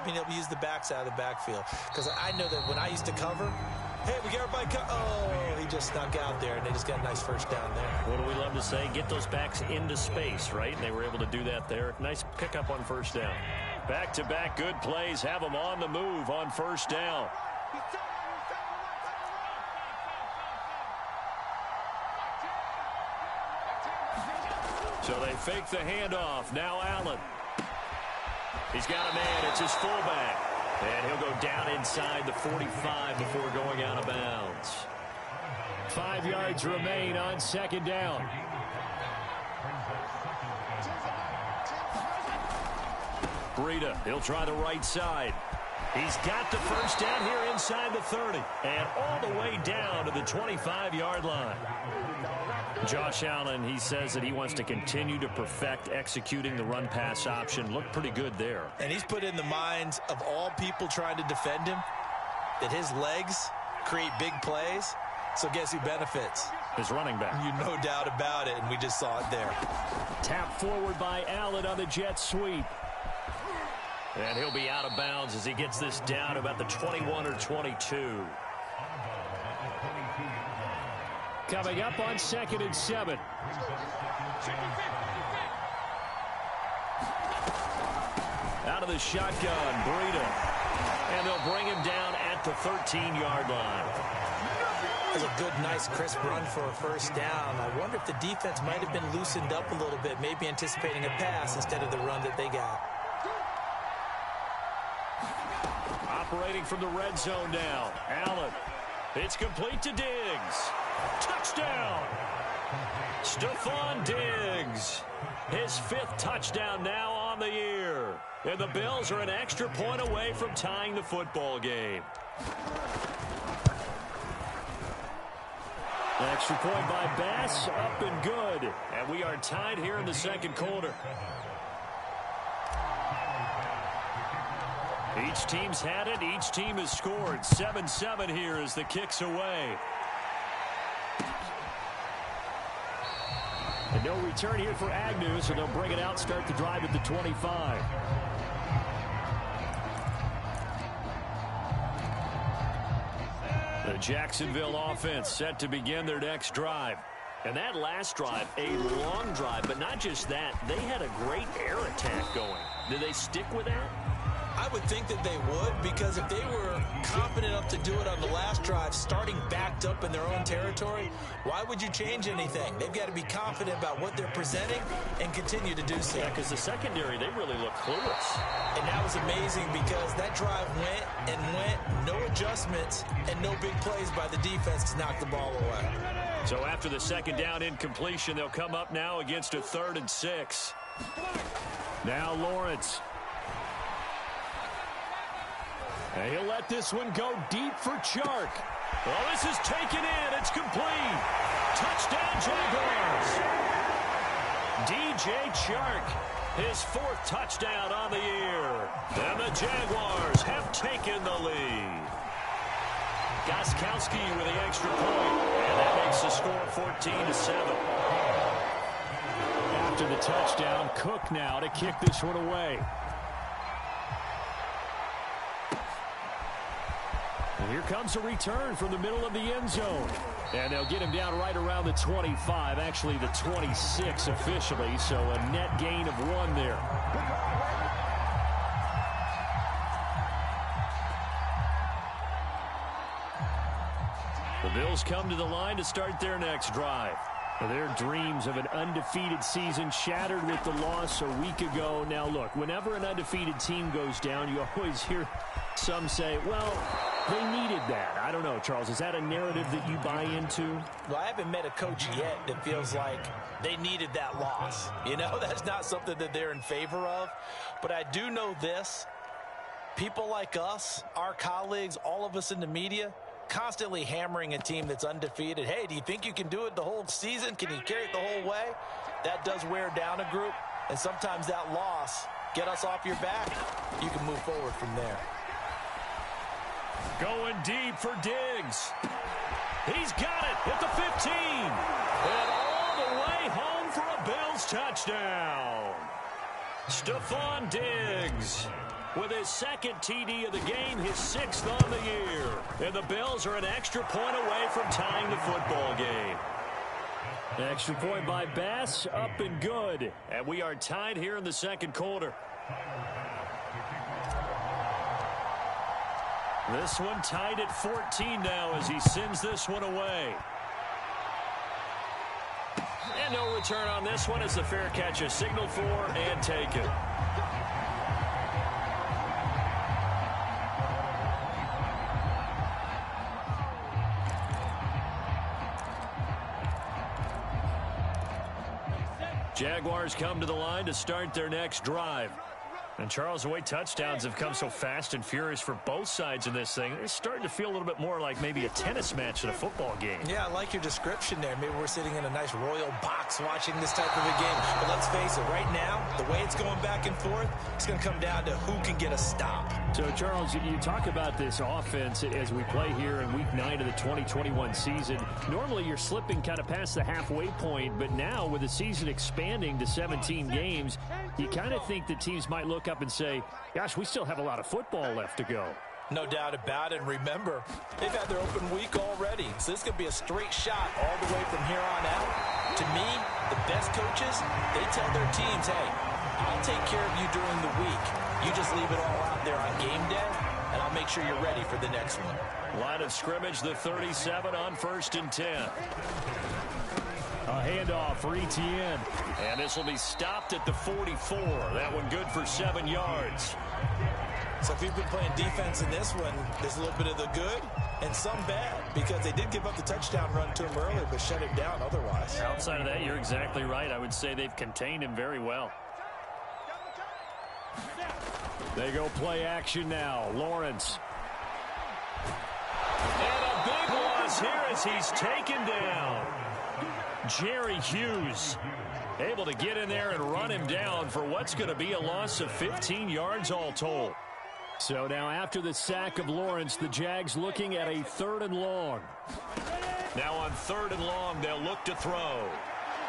being able to use the backside of the backfield. Because I know that when I used to cover, hey, we got everybody oh, he just snuck out there, and they just got a nice first down there. What do we love to say? Get those backs into space, right? And they were able to do that there. Nice pickup on first down. Back-to-back good plays have them on the move on first down. So they fake the handoff. Now Allen. He's got a man. It's his fullback. And he'll go down inside the 45 before going out of bounds. 5 yards remain on second down. Breida, he'll try the right side. He's got the first down here inside the 30. And all the way down to the 25-yard line. Josh Allen, he says that he wants to continue to perfect executing the run-pass option. Looked pretty good there. And he's put in the minds of all people trying to defend him that his legs create big plays. So guess who benefits? His running back. You no doubt about it, and we just saw it there. Tap forward by Allen on the jet sweep. And he'll be out of bounds as he gets this down about the 21 or 22. Coming up on 2nd and 7. Out of the shotgun, Breida. And they'll bring him down at the 13-yard line. That was a good, nice, crisp run for a first down. I wonder if the defense might have been loosened up a little bit, maybe anticipating a pass instead of the run that they got. Operating from the red zone now. Allen. It's complete to Diggs. Touchdown. Stephon Diggs. His 5th touchdown now on the year. And the Bills are an extra point away from tying the football game. Extra point by Bass, up and good. And we are tied here in the second quarter. Each team's had it. Each team has scored. 7-7 here as the kick's away. And no return here for Agnew, so they'll bring it out, start the drive at the 25. The Jacksonville offense set to begin their next drive. And that last drive, a long drive, but not just that. They had a great air attack going. Did they stick with that? I would think that they would, because if they were confident enough to do it on the last drive, starting backed up in their own territory, why would you change anything? They've got to be confident about what they're presenting and continue to do so. Yeah, because the secondary, they really look clueless. And that was amazing because that drive went and went, no adjustments, and no big plays by the defense to knock the ball away. So after the second down incompletion, they'll come up now against a 3rd and 6. Now Lawrence. And he'll let this one go deep for Chark. Well, this is taken in. It's complete. Touchdown, Jaguars. DJ Chark, his 4th touchdown on the year. And the Jaguars have taken the lead. Gostkowski with the extra point. And that makes the score 14-7. After the touchdown, Cook now to kick this one away. And here comes a return from the middle of the end zone. And they'll get him down right around the 25, actually the 26 officially, so a net gain of 1 there. The Bills come to the line to start their next drive. Their dreams of an undefeated season shattered with the loss a week ago. Now, look, whenever an undefeated team goes down, you always hear some say, well, they needed that. I don't know, Charles. Is that a narrative that you buy into? Well, I haven't met a coach yet that feels like they needed that loss. You know, that's not something that they're in favor of. But I do know this. People like us, our colleagues, all of us in the media, constantly hammering a team that's undefeated. Hey, do you think you can do it the whole season? Can you carry it the whole way? That does wear down a group. And sometimes that loss, get us off your back, you can move forward from there. Going deep for Diggs. He's got it at the 15. And all the way home for a Bills touchdown. Stephon Diggs. with his second TD of the game, his 6th on the year. And the Bills are an extra point away from tying the football game. Extra point by Bass, up and good. And we are tied here in the second quarter. This one tied at 14 now as he sends this one away. And no return on this one as the fair catch is signaled for and taken. Jaguars come to the line to start their next drive. And, Charles, the way touchdowns have come so fast and furious for both sides in this thing, it's starting to feel a little bit more like maybe a tennis match in a football game. Yeah, I like your description there. Maybe we're sitting in a nice royal box watching this type of a game. But let's face it, right now, the way it's going back and forth, it's going to come down to who can get a stop. So, Charles, you talk about this offense as we play here in Week 9 of the 2021 season. Normally, you're slipping kind of past the halfway point, but now with the season expanding to 17 games, you kind of think that teams might look up and say, gosh, we still have a lot of football left to go. No doubt about it. And remember, they've had their open week already. So this could be a straight shot all the way from here on out. To me, the best coaches, they tell their teams, hey, I'll take care of you during the week. You just leave it all out there on game day, and I'll make sure you're ready for the next one. Line of scrimmage, the 37 on 1st and 10. A handoff for Etienne. And this will be stopped at the 44. That one good for 7 yards. So if you've been playing defense in this one, there's a little bit of the good and some bad, because they did give up the touchdown run to him earlier, but shut him down otherwise. Outside of that, you're exactly right. I would say they've contained him very well. They go play action now. Lawrence. And a big loss here as he's taken down. Jerry Hughes able to get in there and run him down for what's going to be a loss of 15 yards all told. So now after the sack of Lawrence, the Jags looking at a 3rd and long. Now on 3rd and long, they'll look to throw.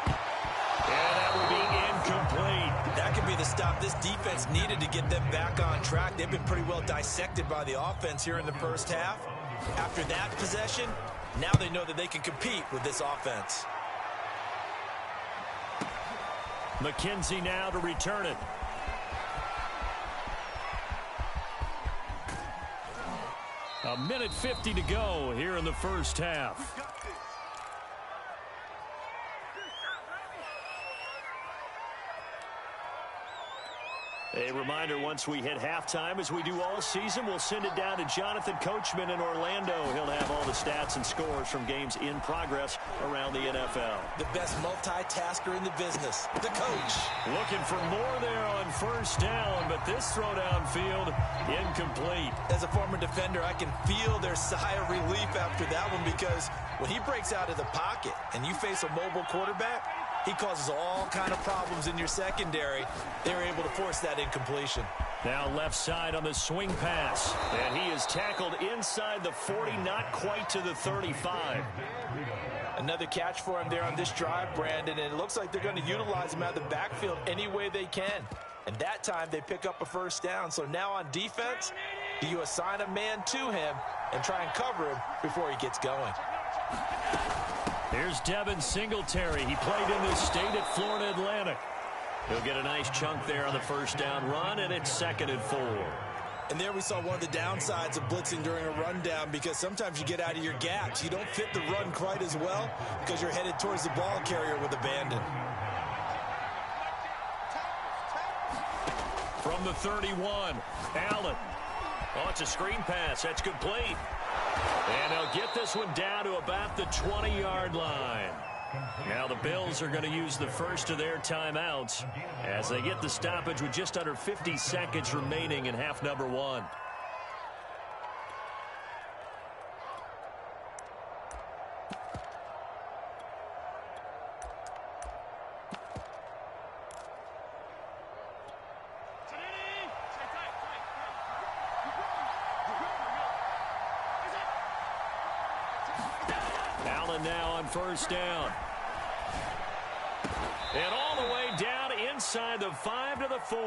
And that will be incomplete. That could be the stop this defense needed to get them back on track. They've been pretty well dissected by the offense here in the first half. After that possession, now they know that they can compete with this offense. McKenzie now to return it. A minute 50 to go here in the first half. A reminder, once we hit halftime, as we do all season, we'll send it down to Jonathan Coachman in Orlando. He'll have all the stats and scores from games in progress around the NFL. The best multitasker in the business, the coach. Looking for more there on 1st down, but this throw downfield incomplete. As a former defender, I can feel their sigh of relief after that one, because when he breaks out of the pocket and you face a mobile quarterback, he causes all kind of problems in your secondary. They were able to force that incompletion. Now left side on the swing pass. And he is tackled inside the 40, not quite to the 35. Another catch for him there on this drive, Brandon, and it looks like they're going to utilize him out of the backfield any way they can. And that time they pick up a 1st down. So now on defense, do you assign a man to him and try and cover him before he gets going? Here's Devin Singletary. He played in this state at Florida Atlantic. He'll get a nice chunk there on the 1st down run, and it's 2nd and 4. And there we saw one of the downsides of blitzing during a rundown, because sometimes you get out of your gaps. You don't fit the run quite as well because you're headed towards the ball carrier with abandon. From the 31, Allen. Oh, it's a screen pass. That's complete. And they'll get this one down to about the 20-yard line. Now the Bills are going to use the first of their timeouts as they get the stoppage with just under 50 seconds remaining in half number 1. Allen now on 1st down. And all the way down inside the 5 to the 4.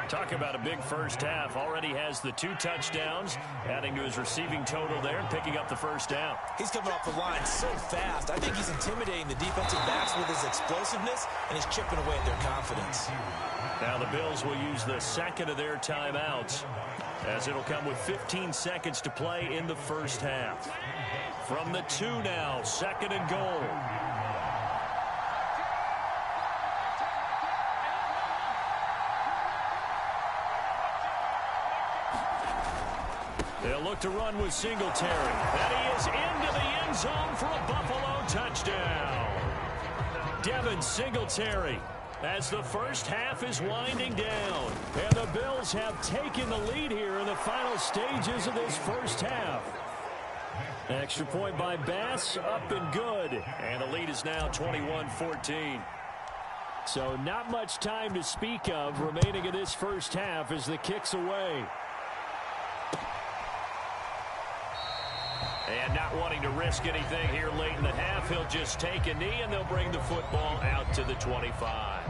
Talk about a big first half. Already has the 2 touchdowns, adding to his receiving total there and picking up the first down. He's coming off the line so fast. I think he's intimidating the defensive backs with his explosiveness, and he's chipping away at their confidence. Now the Bills will use the second of their timeouts, as it'll come with 15 seconds to play in the first half. From the 2 now, 2nd and goal. They'll look to run with Singletary. And he is into the end zone for a Buffalo touchdown. Devin Singletary, as the first half is winding down. And the Bills have taken the lead here in the final stages of this first half. Extra point by Bass, up and good. And the lead is now 21-14. So not much time to speak of remaining in this first half as the kick's away. And not wanting to risk anything here late in the half, he'll just take a knee and they'll bring the football out to the 25.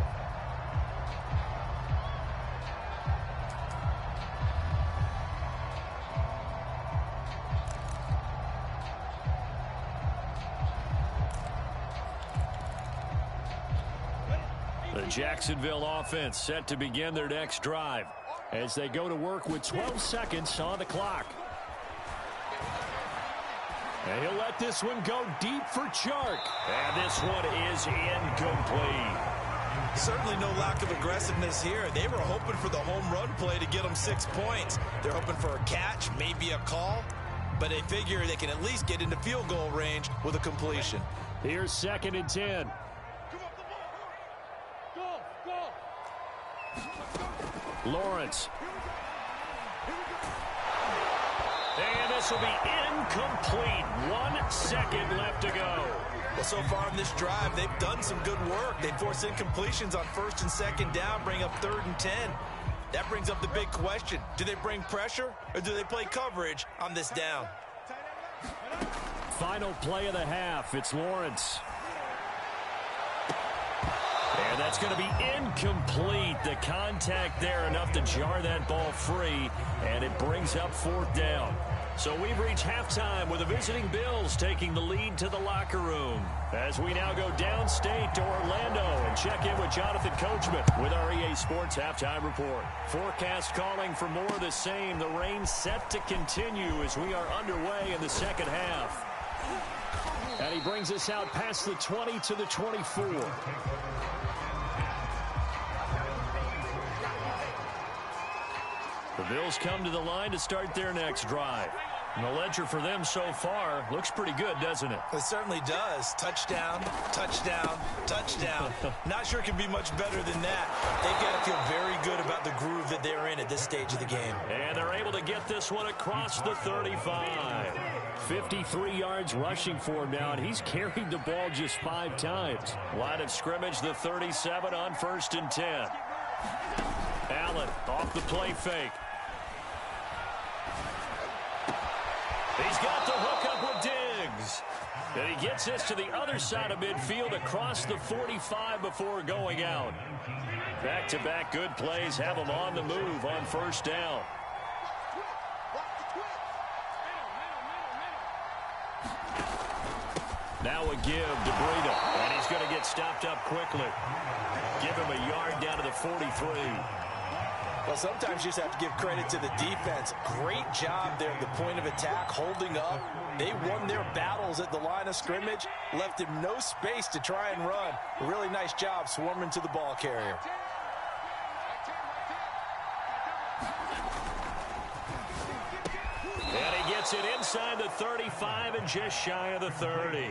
The Jacksonville offense set to begin their next drive as they go to work with 12 seconds on the clock. And he'll let this one go deep for Chark. And this one is incomplete. Certainly no lack of aggressiveness here. They were hoping for the home run play to get them 6 points. They're hoping for a catch, maybe a call, but they figure they can at least get into field goal range with a completion. Here's 2nd and 10. Lawrence. And this will be incomplete. 1 second left to go. Well, so far in this drive, they've done some good work. They force incompletions on 1st and 2nd down, bring up 3rd and 10. That brings up the big question. Do they bring pressure or do they play coverage on this down? Final play of the half. It's Lawrence. And that's going to be incomplete. The contact there enough to jar that ball free, and it brings up 4th down. So we've reached halftime with the visiting Bills taking the lead to the locker room. As we now go downstate to Orlando and check in with Jonathan Coachman with our EA Sports Halftime Report. Forecast calling for more of the same. The rain set to continue as we are underway in the second half. And he brings us out past the 20 to the 24. The Bills come to the line to start their next drive. And the ledger for them so far looks pretty good, doesn't it? It certainly does. Touchdown, touchdown, touchdown. Not sure it can be much better than that. They've got to feel very good about the groove that they're in at this stage of the game. And they're able to get this one across the 35. 53 yards rushing for him now, and he's carried the ball just 5 times. Line of scrimmage, the 37 on 1st and 10. Allen off the play fake. He's got the hook up with Diggs. And he gets this to the other side of midfield across the 45 before going out. Back-to-back good plays have him on the move on 1st down. Now a give to Breida, and he's going to get stopped up quickly. Give him a yard down to the 43. Well, sometimes you just have to give credit to the defense. Great job there at the point of attack, holding up. They won their battles at the line of scrimmage, left him no space to try and run. A really nice job swarming to the ball carrier. And he gets it inside the 35 and just shy of the 30.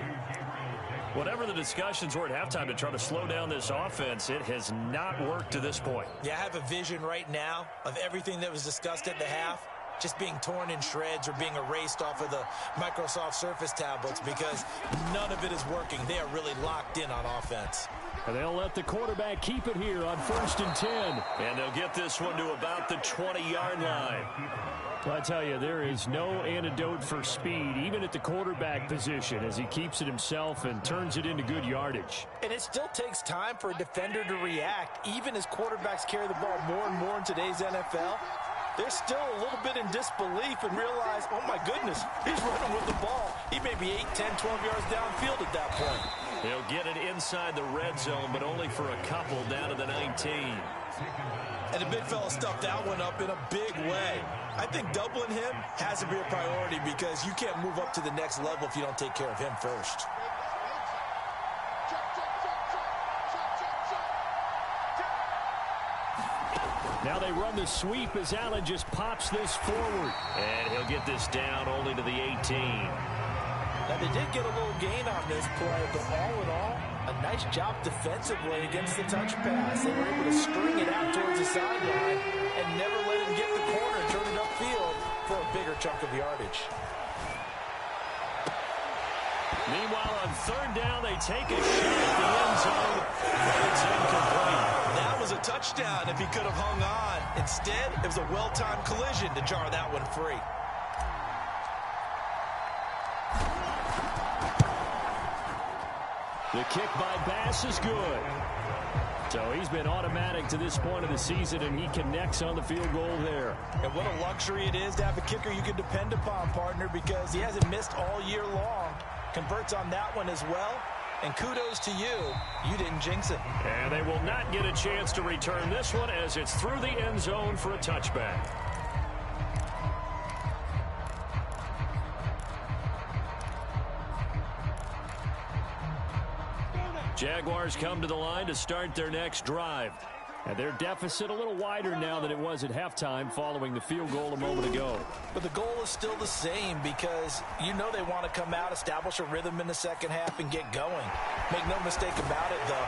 Whatever the discussions were at halftime to try to slow down this offense, it has not worked to this point. Yeah, I have a vision right now of everything that was discussed at the half just being torn in shreds or being erased off of the Microsoft Surface tablets because none of it is working. They are really locked in on offense. And they'll let the quarterback keep it here on 1st and 10. And they'll get this one to about the 20-yard line. Well, I tell you, there is no antidote for speed, even at the quarterback position, as he keeps it himself and turns it into good yardage. And it still takes time for a defender to react, even as quarterbacks carry the ball more and more in today's NFL. They're still a little bit in disbelief and realize, oh my goodness, he's running with the ball. He may be 8, 10, 12 yards downfield at that point. He'll get it inside the red zone, but only for a couple down to the 19. And the big fella stuffed that one up in a big way. I think doubling him has to be a priority because you can't move up to the next level if you don't take care of him first. Now they run the sweep as Allen just pops this forward. And he'll get this down only to the 18. Now, they did get a little gain on this play, but all in all, a nice job defensively against the touch pass. They were able to string it out towards the sideline and never let him get the corner and turn it upfield for a bigger chunk of yardage. Meanwhile, on 3rd down, they take a shot at the end zone. It's incomplete. That was a touchdown if he could have hung on. Instead, it was a well-timed collision to jar that one free. The kick by Bass is good. So he's been automatic to this point of the season, and he connects on the field goal there. And what a luxury it is to have a kicker you can depend upon, partner, because he hasn't missed all year long. Converts on that one as well. And kudos to you. You didn't jinx it. And they will not get a chance to return this one as it's through the end zone for a touchback. Jaguars come to the line to start their next drive. And their deficit a little wider now than it was at halftime following the field goal a moment ago. But the goal is still the same because you know they want to come out, establish a rhythm in the second half, and get going. Make no mistake about it, though.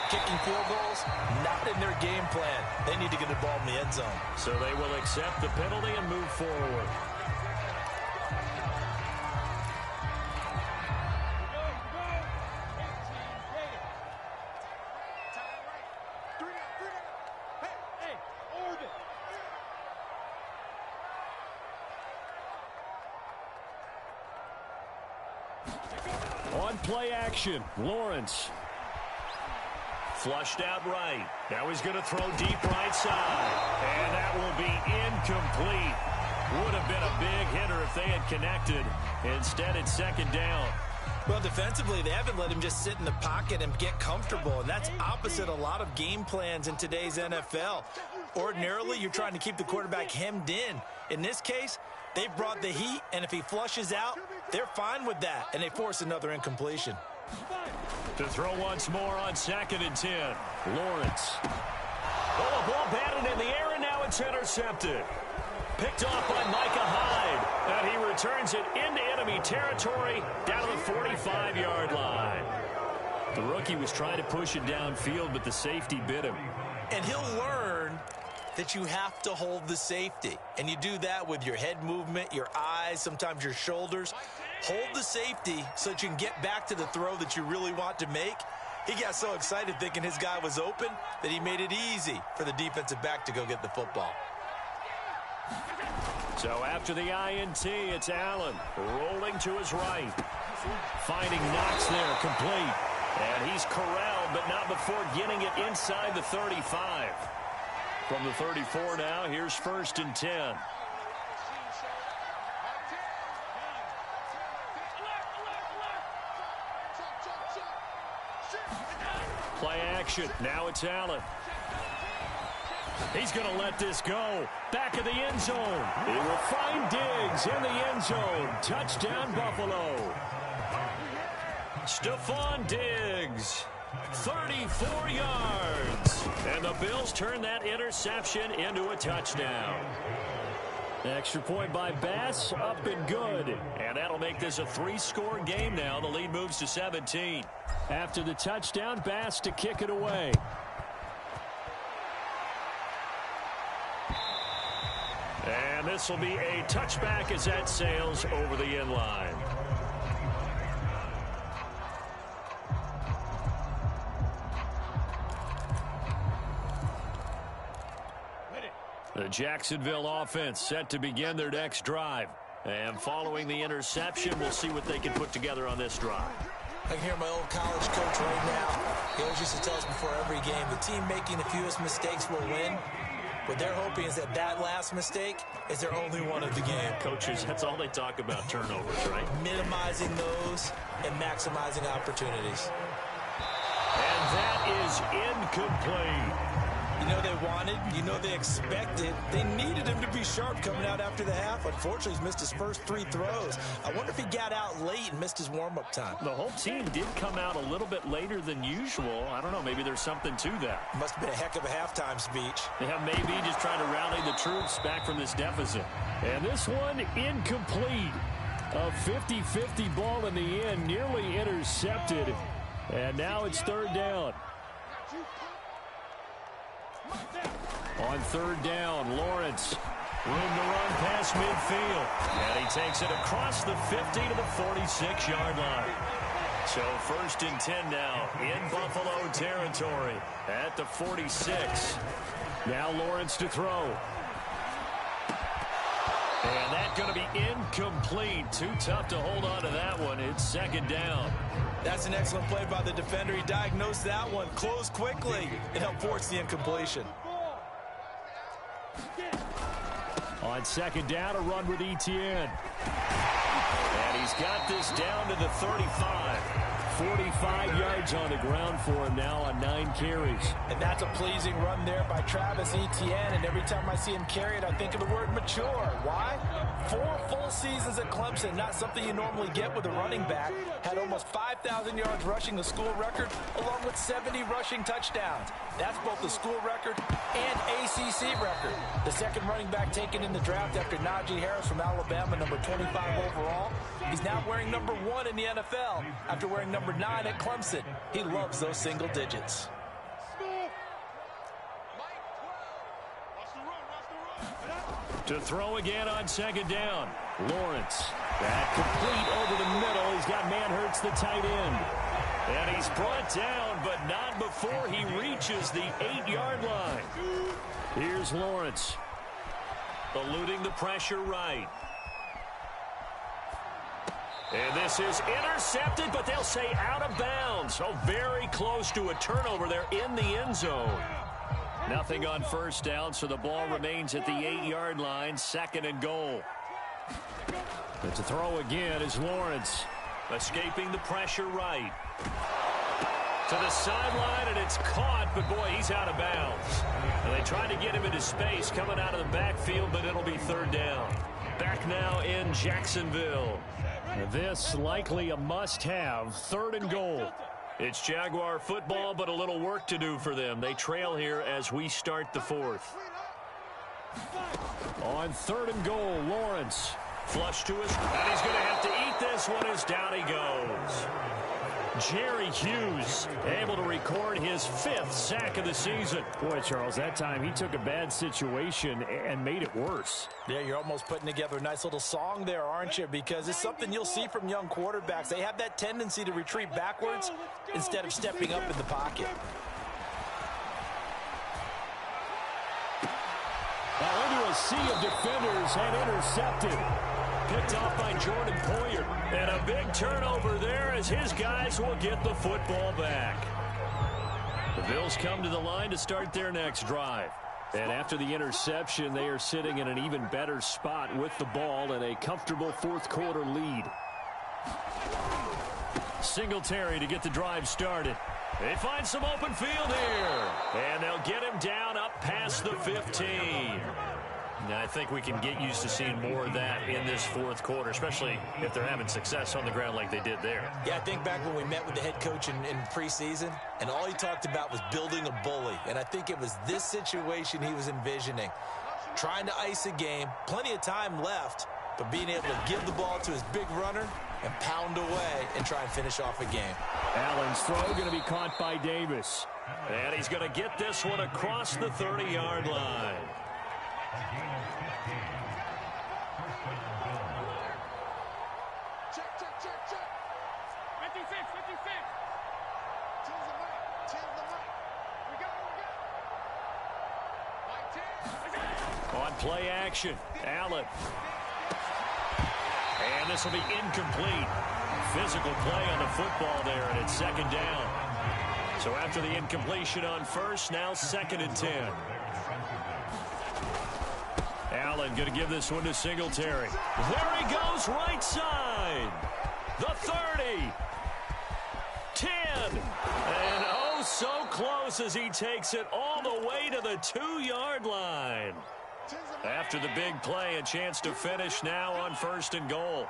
Kicking field goals, not in their game plan. They need to get the ball in the end zone. So they will accept the penalty and move forward. On play action, Lawrence. Flushed out right. Now he's going to throw deep right side. And that will be incomplete. Would have been a big hitter if they had connected. Instead, it's 2nd down. Well, defensively, they haven't let him just sit in the pocket and get comfortable, and that's opposite a lot of game plans in today's NFL. Ordinarily, you're trying to keep the quarterback hemmed in. In this case, they brought the heat, and if he flushes out, they're fine with that, and they force another incompletion. To throw once more on 2nd and 10. Lawrence. Oh, the ball batted in the air, and now it's intercepted. Picked off by Micah Hyde. And he returns it into enemy territory down to the 45-yard line. The rookie was trying to push it downfield, but the safety bit him. And he'll learn that you have to hold the safety. And you do that with your head movement, your eyes, sometimes your shoulders. Hold the safety so that you can get back to the throw that you really want to make. He got so excited thinking his guy was open that he made it easy for the defensive back to go get the football. So after the INT, it's Allen rolling to his right. Finding Knox there, complete. And he's corralled, but not before getting it inside the 35. From the 34 now, here's 1st and 10. Play action. Now it's Allen. He's going to let this go. Back of the end zone. He will find Diggs in the end zone. Touchdown, Buffalo. Stephon Diggs, 34 yards. And the Bills turn that interception into a touchdown. Extra point by Bass, up and good. And that'll make this a 3-score game now. The lead moves to 17. After the touchdown, Bass to kick it away. And this will be a touchback as that sails over the end line. Jacksonville offense set to begin their next drive. And following the interception, we'll see what they can put together on this drive. I can hear my old college coach right now. He always used to tell us before every game, the team making the fewest mistakes will win. What they're hoping is that that last mistake is their only one of the game. Coaches, that's all they talk about, turnovers, right? Minimizing those and maximizing opportunities. And that is incomplete. You know they wanted, you know they expected. They needed him to be sharp coming out after the half. Unfortunately, he's missed his first 3 throws. I wonder if he got out late and missed his warm-up time. The whole team did come out a little bit later than usual. I don't know, maybe there's something to that. Must have been a heck of a halftime speech. Yeah, maybe just trying to rally the troops back from this deficit. And this one incomplete. A 50-50 ball in the end, nearly intercepted. And now it's third down. On third down, Lawrence. Room to run past midfield. And he takes it across the 50 to the 46-yard line. So first and 10 now in Buffalo territory at the 46. Now Lawrence to throw. And that's going to be incomplete. Too tough to hold on to that one. It's second down. That's an excellent play by the defender. He diagnosed that one, closed quickly, and helped force the incompletion. On second down, a run with Etienne. And he's got this down to the 35. 45 yards on the ground for him now on 9 carries. And that's a pleasing run there by Travis Etienne. And every time I see him carry it, I think of the word mature. Why? 4 full seasons at Clemson, not something you normally get with a running back. Had almost 5,000 yards rushing, the school record, along with 70 rushing touchdowns. That's both the school record and ACC record. The second running back taken in the draft after Najee Harris from Alabama, number 25 overall. He's now wearing number 1 in the NFL after wearing number 9 at Clemson. He loves those single digits. To throw again on second down. Lawrence. That complete over the middle. He's got Manhurts, the tight end. And he's brought down, but not before he reaches the 8-yard line. Here's Lawrence. Eluding the pressure right. And this is intercepted, but they'll say out of bounds. So very close to a turnover there in the end zone. Nothing on first down, so the ball remains at the 8-yard line, second and goal. But to throw again is Lawrence. Escaping the pressure right. To the sideline, and it's caught, but boy, he's out of bounds. And they tried to get him into space coming out of the backfield, but it'll be third down. Back now in Jacksonville. This likely a must-have, third and goal. It's Jaguar football, but a little work to do for them. They trail here as we start the fourth. On third and goal, Lawrence. Flush to his, and he's going to have to eat this one as down he goes. Jerry Hughes able to record his 5th sack of the season. Boy, Charles, that time he took a bad situation and made it worse. Yeah, you're almost putting together a nice little song there, aren't you? Because it's something you'll see from young quarterbacks. They have that tendency to retreat backwards instead of stepping up in the pocket. Now into a sea of defenders and intercepted. Picked off by Jordan Poyer. And a big turnover there as his guys will get the football back. The Bills come to the line to start their next drive. And after the interception, they are sitting in an even better spot with the ball and a comfortable fourth-quarter lead. Singletary to get the drive started. They find some open field here. And they'll get him down up past the 15. Now, I think we can get used to seeing more of that in this fourth quarter, especially if they're having success on the ground like they did there. Yeah, I think back when we met with the head coach in preseason, and all he talked about was building a bully. And I think it was this situation he was envisioning. Trying to ice a game, plenty of time left, but being able to give the ball to his big runner and pound away and try and finish off a game. Allen's throw going to be caught by Davis. And he's going to get this one across the 30-yard line. play action. Allen. And this will be incomplete. Physical play on the football there, and it's second down. So after the incompletion on first, now 2nd and 10. Allen going to give this one to Singletary. There he goes, right side. The 30. 10. And oh, so close as he takes it all the way to the 2-yard line. After the big play, a chance to finish now on 1st and goal.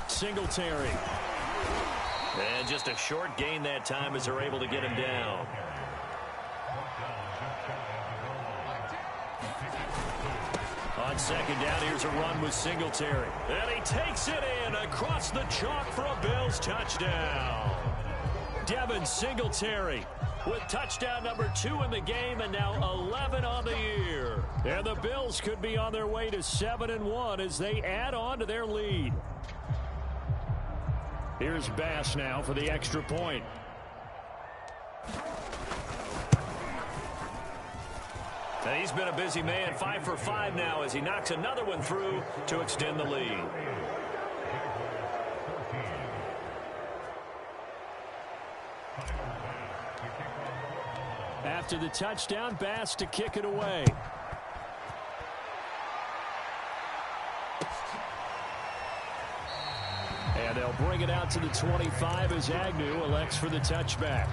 Singletary. And just a short gain that time as they're able to get him down. On 2nd down, here's a run with Singletary. And he takes it in across the chalk for a Bills touchdown. Devin Singletary with touchdown number 2 in the game, and now 11 on the year. And the Bills could be on their way to 7-1 as they add on to their lead. Here's Bass now for the extra point. And he's been a busy man, 5 for 5 now as he knocks another one through to extend the lead. After the touchdown, Bass to kick it away. And they'll bring it out to the 25 as Agnew elects for the touchback.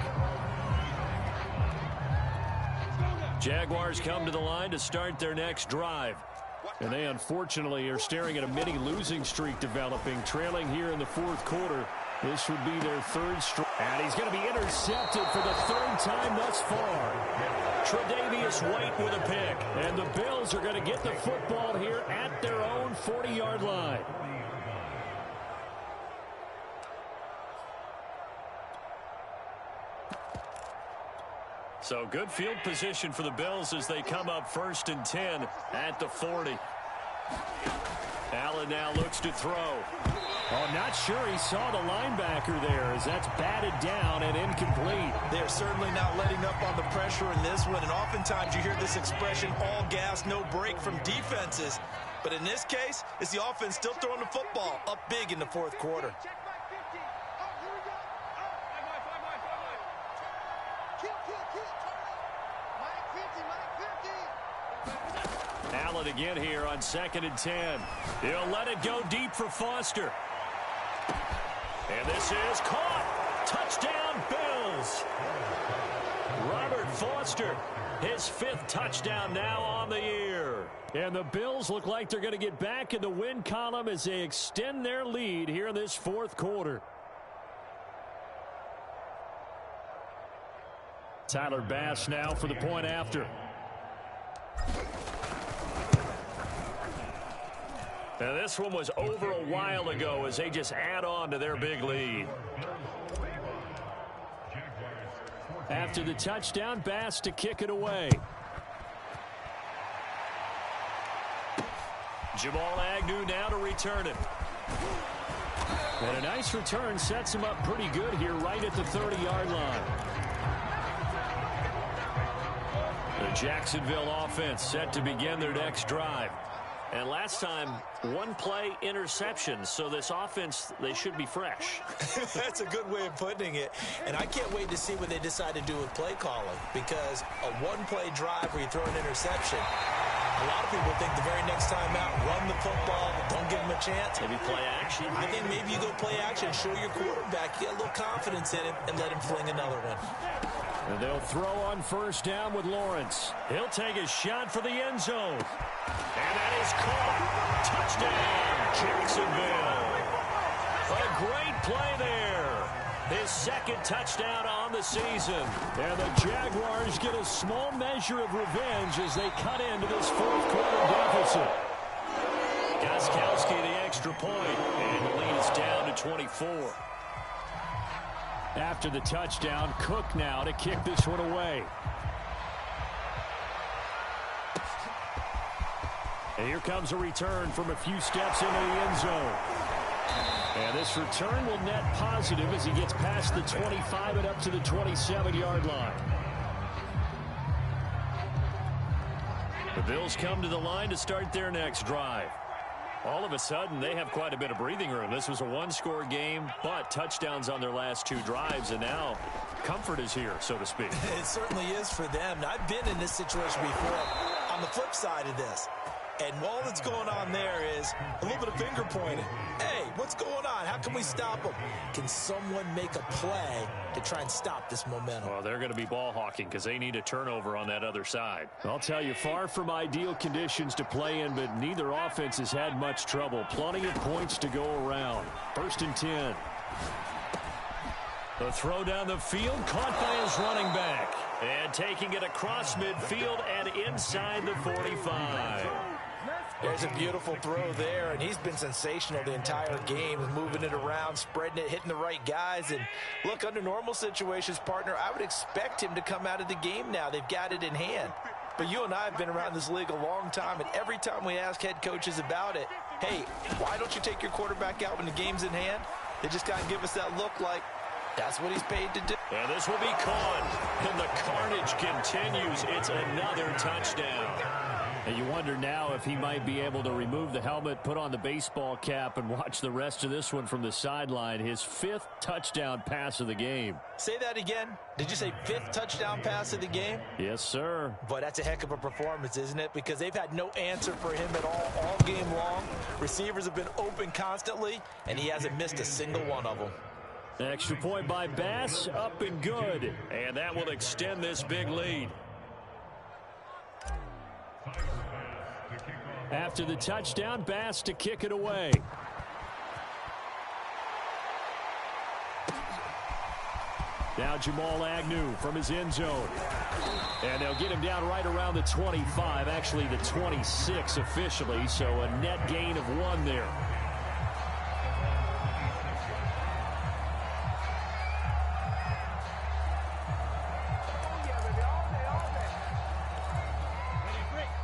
Jaguars come to the line to start their next drive. And they unfortunately are staring at a mini losing streak developing, trailing here in the 4th quarter. This would be their 3rd straight. And he's going to be intercepted for the 3rd time thus far. Tre'Davious White with a pick. And the Bills are going to get the football here at their own 40-yard line. So good field position for the Bills as they come up 1st and 10 at the 40. Allen now looks to throw. Oh, not sure he saw the linebacker there as that's batted down and incomplete. They're certainly not letting up on the pressure in this one, and oftentimes you hear this expression, all gas, no break from defenses. But in this case, it's the offense still throwing the football up big in the 4th quarter. Allen again here on 2nd and 10. He'll let it go deep for Foster. And this is caught. Touchdown, Bills. Robert Foster, his 5th touchdown now on the year. And the Bills look like they're going to get back in the win column as they extend their lead here in this 4th quarter. Tyler Bass now for the point after. Now this one was over a while ago as they just add on to their big lead. After the touchdown, Bass to kick it away. Jamal Agnew now to return it. And a nice return sets him up pretty good here right at the 30-yard line. The Jacksonville offense set to begin their next drive. And last time, 1-play interception. So this offense, they should be fresh. That's a good way of putting it. And I can't wait to see what they decide to do with play calling. Because a 1-play drive where you throw an interception, a lot of people think the very next time out, run the football, don't give them a chance. Maybe play action. I think maybe you go play action, show your quarterback, get a little confidence in him, and let him fling another one. And they'll throw on 1st down with Lawrence. He'll take a shot for the end zone. And that is caught. Touchdown, Jacksonville. A great play there. His 2nd touchdown on the season. And the Jaguars get a small measure of revenge as they cut into this 4th quarter deficit. Gostkowski the extra point, and the lead is down to 24. After the touchdown, Cook now to kick this one away. And here comes a return from a few steps into the end zone. And this return will net positive as he gets past the 25 and up to the 27-yard line. The Bills come to the line to start their next drive. All of a sudden, they have quite a bit of breathing room. This was a one-score game, but touchdowns on their last two drives, and now comfort is here, so to speak. It certainly is for them. Now, I've been in this situation before on the flip side of this. And all that's going on there is a little bit of finger pointing. Hey, what's going on? How can we stop them? Can someone make a play to try and stop this momentum? Well, they're going to be ball hawking because they need a turnover on that other side. I'll tell you, far from ideal conditions to play in, but neither offense has had much trouble. Plenty of points to go around. 1st and 10. The throw down the field, caught by his running back. And taking it across midfield and inside the 45. There's a beautiful throw there, and he's been sensational the entire game, moving it around, spreading it, hitting the right guys. And look, under normal situations, partner, I would expect him to come out of the game now. They've got it in hand. But you and I have been around this league a long time, and every time we ask head coaches about it, hey, why don't you take your quarterback out when the game's in hand? They just got to give us that look like that's what he's paid to do. And this will be caught, and the carnage continues. It's another touchdown. And you wonder now if he might be able to remove the helmet, put on the baseball cap, and watch the rest of this one from the sideline. His 5th touchdown pass of the game. Say that again. Did you say 5th touchdown pass of the game? Yes, sir. But that's a heck of a performance, isn't it? Because they've had no answer for him at all game long. Receivers have been open constantly, and he hasn't missed a single one of them. Extra point by Bass, up and good. And that will extend this big lead. After the touchdown, Bass to kick it away. Now Jamal Agnew from his end zone. And they'll get him down right around the 25, actually the 26 officially, so a net gain of 1 there.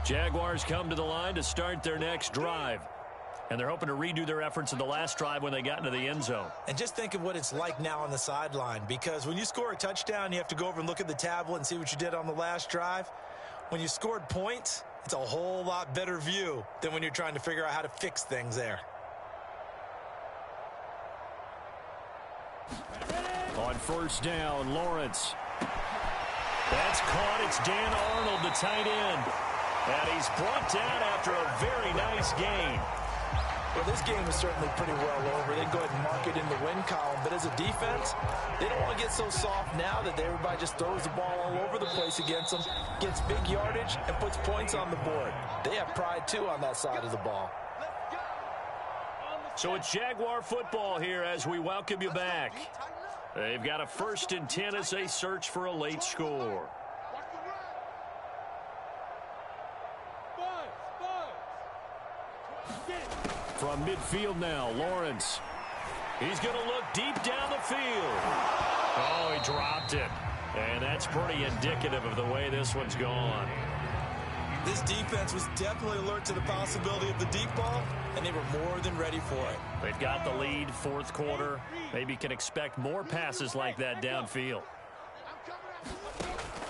Jaguars come to the line to start their next drive. And they're hoping to redo their efforts in the last drive when they got into the end zone. And just think of what it's like now on the sideline, because when you score a touchdown, you have to go over and look at the tablet and see what you did on the last drive. When you scored points, it's a whole lot better view than when you're trying to figure out how to fix things there. On 1st down, Lawrence. That's caught. It's Dan Arnold, the tight end. And he's brought down after a very nice gain. Well, this game is certainly pretty well over. They can go ahead and mark it in the win column. But as a defense, they don't want to get so soft now that everybody just throws the ball all over the place against them, gets big yardage, and puts points on the board. They have pride, too, on that side of the ball. So it's Jaguar football here as we welcome you back. They've got a 1st and 10 as they search for a late score. From midfield now, Lawrence. He's going to look deep down the field. Oh, he dropped it. And that's pretty indicative of the way this one's gone. This defense was definitely alert to the possibility of the deep ball, and they were more than ready for it. They've got the lead, 4th quarter. Maybe can expect more passes like that downfield.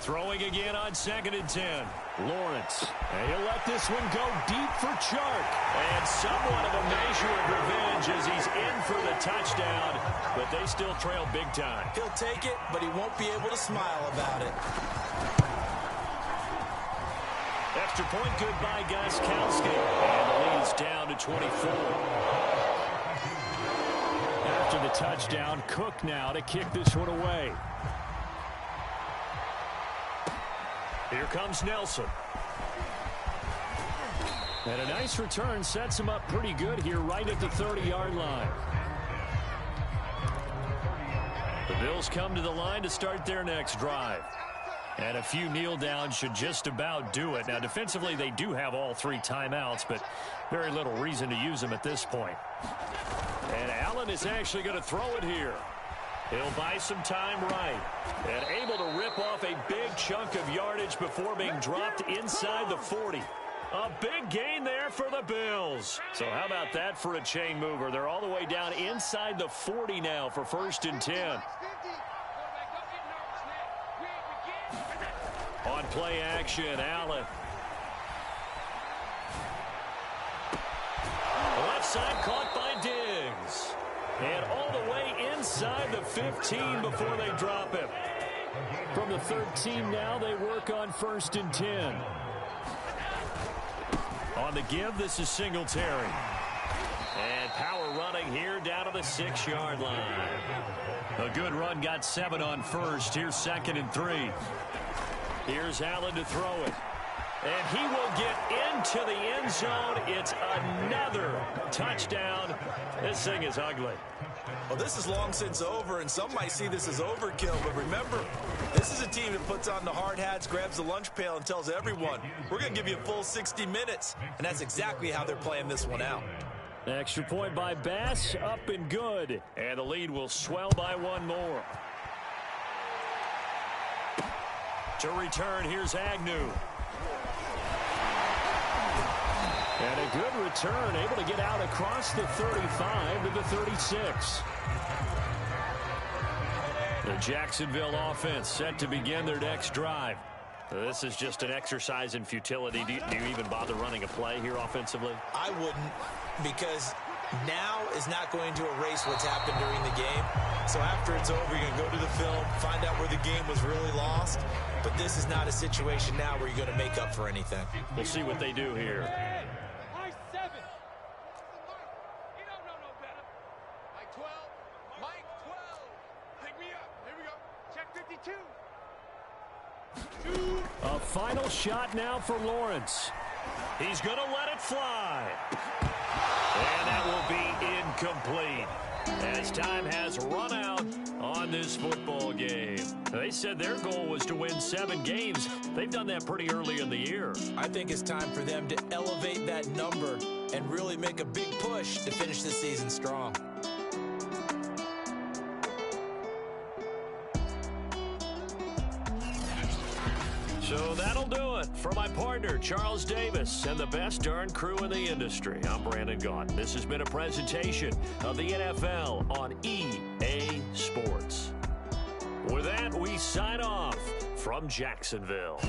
Throwing again on 2nd and 10. Lawrence. And he'll let this one go deep for Chark. And somewhat of a measure of revenge as he's in for the touchdown, but they still trail big time. He'll take it, but he won't be able to smile about it. Extra point good by Gostkowski. And the lead's down to 24. After the touchdown, Cook now to kick this one away. Here comes Nelson. And a nice return sets him up pretty good here right at the 30-yard line. The Bills come to the line to start their next drive. And a few kneel downs should just about do it. Now, defensively, they do have all 3 timeouts, but very little reason to use them at this point. And Allen is actually going to throw it here. He'll buy some time right. And able to rip off a big chunk of yardage before being dropped inside the 40. A big gain there for the Bills. So how about that for a chain mover? They're all the way down inside the 40 now for 1st and 10. On play action, Allen. Left side caught by Diggs. And all the way inside the 15 before they drop him. From the 13 now, they work on 1st and 10. On the give, this is Singletary. And power running here down to the 6-yard line. A good run, got 7 on 1st. Here's 2nd and 3. Here's Allen to throw it. And he will get into the end zone. It's another touchdown. This thing is ugly. Well, this is long since over, and some might see this as overkill. But remember, this is a team that puts on the hard hats, grabs the lunch pail, and tells everyone, we're going to give you a full 60 minutes. And that's exactly how they're playing this one out. Extra point by Bass, up and good. And the lead will swell by one more. To return, here's Agnew. And a good return, able to get out across the 35 to the 36. The Jacksonville offense set to begin their next drive. This is just an exercise in futility. Do you even bother running a play here offensively? I wouldn't, because now is not going to erase what's happened during the game. So after it's over, you're going to go to the film, find out where the game was really lost. But this is not a situation now where you're going to make up for anything. We'll see what they do here. A final shot now for Lawrence. He's going to let it fly. And that will be incomplete, as time has run out on this football game. They said their goal was to win 7 games. They've done that pretty early in the year. I think it's time for them to elevate that number and really make a big push to finish the season strong. So that'll do it for my partner, Charles Davis, and the best darn crew in the industry. I'm Brandon Gaudin. This has been a presentation of the NFL on EA Sports. With that, we sign off from Jacksonville.